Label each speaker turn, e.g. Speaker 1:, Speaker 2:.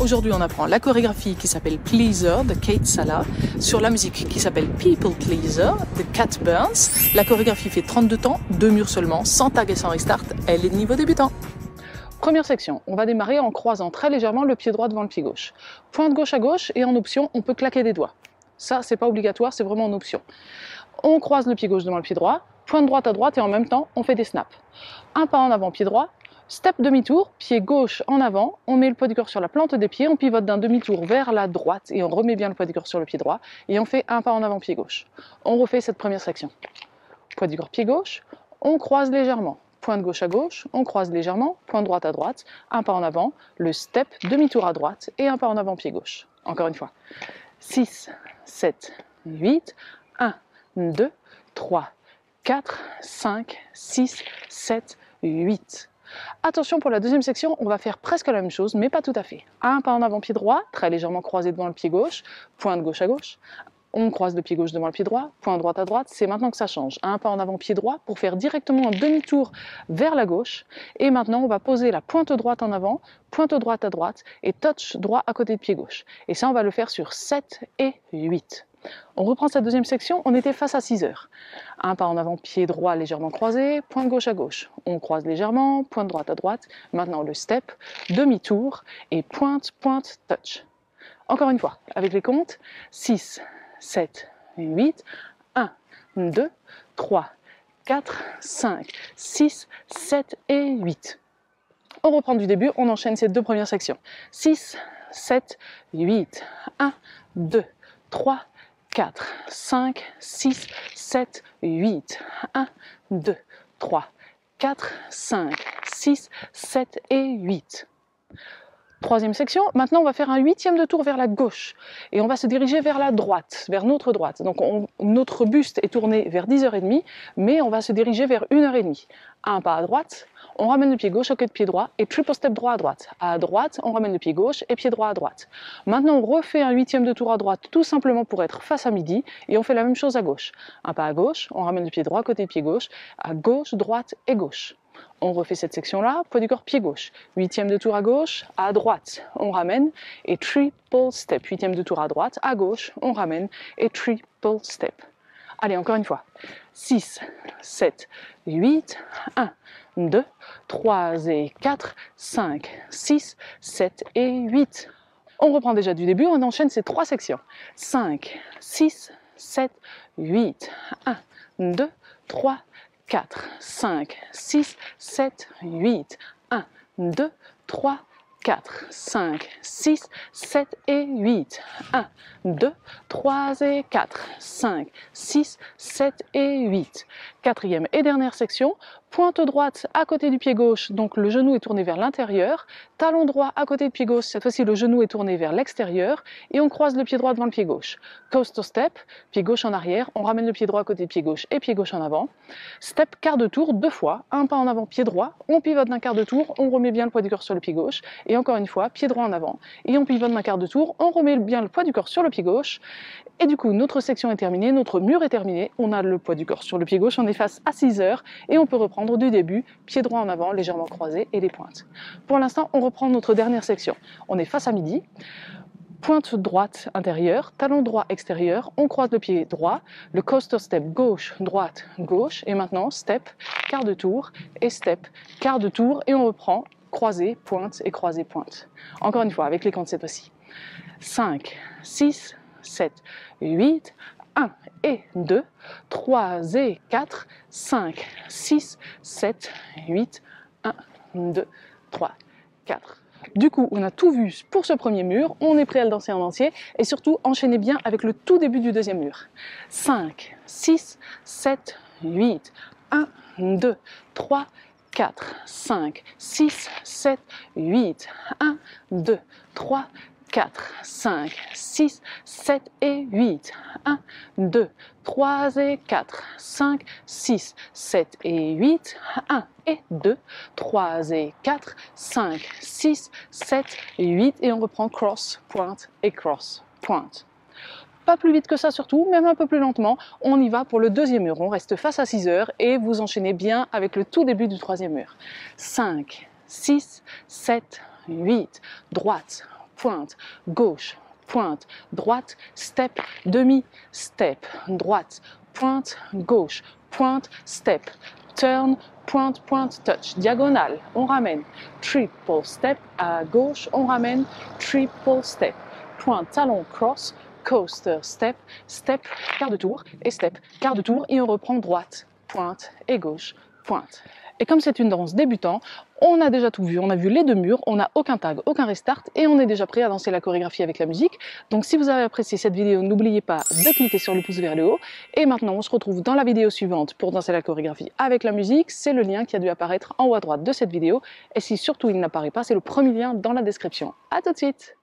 Speaker 1: Aujourd'hui, on apprend la chorégraphie qui s'appelle Pleaser de Kate Sala, sur la musique qui s'appelle People Pleaser de Kat Burns. La chorégraphie fait 32 temps, 2 murs seulement, sans tag et sans restart. Elle est de niveau débutant. Première section, on va démarrer en croisant très légèrement le pied droit devant le pied gauche. Pointe gauche à gauche et en option, on peut claquer des doigts. Ça, c'est pas obligatoire, c'est vraiment en option. On croise le pied gauche devant le pied droit, pointe droite à droite et en même temps, on fait des snaps. Un pas en avant, pied droit, step demi-tour, pied gauche en avant, on met le poids du corps sur la plante des pieds, on pivote d'un demi-tour vers la droite et on remet bien le poids du corps sur le pied droit et on fait un pas en avant, pied gauche. On refait cette première section. Poids du corps, pied gauche, on croise légèrement. Pointe gauche à gauche, on croise légèrement, pointe droite à droite, un pas en avant, le step, demi-tour à droite et un pas en avant, pied gauche. Encore une fois. 6, 7, 8, 1, 2, 3, 4, 5, 6, 7, 8. Attention, pour la deuxième section, on va faire presque la même chose, mais pas tout à fait. Un pas en avant, pied droit, très légèrement croisé devant le pied gauche, pointe gauche à gauche. On croise le pied gauche devant le pied droit, pointe droite à droite, c'est maintenant que ça change. Un pas en avant, pied droit, pour faire directement un demi-tour vers la gauche. Et maintenant, on va poser la pointe droite en avant, pointe droite à droite, et touch droit à côté de pied gauche. Et ça, on va le faire sur 7 et 8. On reprend cette deuxième section, on était face à 6 heures. Un pas en avant, pied droit légèrement croisé, pointe gauche à gauche. On croise légèrement, pointe droite à droite. Maintenant, le step, demi-tour, et pointe, pointe, touch. Encore une fois, avec les comptes, 6, 7, 8, 1, 2, 3, 4, 5, 6, 7 et 8. On reprend du début, on enchaîne ces deux premières sections. 6, 7, 8, 1, 2, 3, 4, 5, 6, 7, 8, 1, 2, 3, 4, 5, 6, 7 et 8. Troisième section, maintenant on va faire un huitième de tour vers la gauche et on va se diriger vers la droite, vers notre droite. Donc notre buste est tourné vers 10h30, mais on va se diriger vers 1h30. Un pas à droite, on ramène le pied gauche à côté de pied droit et triple step droit à droite. À droite, on ramène le pied gauche et pied droit à droite. Maintenant on refait un huitième de tour à droite tout simplement pour être face à midi et on fait la même chose à gauche. Un pas à gauche, on ramène le pied droit à côté de pied gauche, à gauche, droite et gauche. On refait cette section-là, poids du corps, pied gauche. Huitième de tour à gauche, à droite, on ramène et triple step. Huitième de tour à droite, à gauche, on ramène et triple step. Allez, encore une fois. 6, 7, 8, 1, 2, 3 et 4, 5, 6, 7 et 8. On reprend déjà du début, on enchaîne ces trois sections. 5, 6, 7, 8, 1, 2, 3, 4, 5, 6, 7, 8, 1, 2, 3, 4, 5, 6, 7 et 8, 1, 2, 3 et 4, 5, 6, 7 et 8. Quatrième et dernière section, pointe droite à côté du pied gauche, donc le genou est tourné vers l'intérieur, talon droit à côté du pied gauche, cette fois-ci le genou est tourné vers l'extérieur et on croise le pied droit devant le pied gauche. Coaster step, pied gauche en arrière, on ramène le pied droit à côté du pied gauche et pied gauche en avant. Step quart de tour 2 fois, un pas en avant, pied droit, on pivote d'un quart de tour, on remet bien le poids du corps sur le pied gauche et encore une fois, pied droit en avant et on pivote d'un quart de tour, on remet bien le poids du corps sur le pied gauche et du coup notre section est terminée, notre mur est terminé, on a le poids du corps sur le pied gauche, on est face à 6 heures et on peut reprendre du début, pied droit en avant, légèrement croisé et les pointes. Pour l'instant, on reprend notre dernière section. On est face à midi, pointe droite intérieure, talon droit extérieur, on croise le pied droit, le coaster step gauche, droite, gauche et maintenant step, quart de tour et step, quart de tour et on reprend croisé, pointe et croisé, pointe. Encore une fois, avec les comptes cette fois-ci. 5, 6, 7, 8, 1 et 2, 3 et 4, 5, 6, 7, 8, 1, 2, 3, 4. Du coup, on a tout vu pour ce premier mur, on est prêt à le danser en entier et surtout enchaînez bien avec le tout début du deuxième mur. 5, 6, 7, 8, 1, 2, 3, 4, 5, 6, 7, 8, 1, 2, 3, 4, 5, 6, 7 et 8. 1, 2, 3 et 4, 5, 6, 7 et 8. 1 et 2, 3 et 4, 5, 6, 7 et 8. Et on reprend cross, pointe et cross, pointe. Pas plus vite que ça surtout, même un peu plus lentement. On y va pour le deuxième mur. On reste face à 6 heures et vous enchaînez bien avec le tout début du troisième mur. 5, 6, 7, 8, droite, pointe, gauche, pointe, droite, step, demi, step, droite, pointe, gauche, pointe, step, turn, pointe, pointe, touch, diagonale, on ramène, triple step, à gauche, on ramène, triple step, pointe, talon, cross, coaster, step, step, quart de tour, et step, quart de tour, et on reprend droite, pointe, et gauche, pointe. Et comme c'est une danse débutant, on a déjà tout vu, on a vu les deux murs, on n'a aucun tag, aucun restart et on est déjà prêt à danser la chorégraphie avec la musique. Donc si vous avez apprécié cette vidéo, n'oubliez pas de cliquer sur le pouce vers le haut. Et maintenant, on se retrouve dans la vidéo suivante pour danser la chorégraphie avec la musique. C'est le lien qui a dû apparaître en haut à droite de cette vidéo. Et si surtout il n'apparaît pas, c'est le premier lien dans la description. À tout de suite!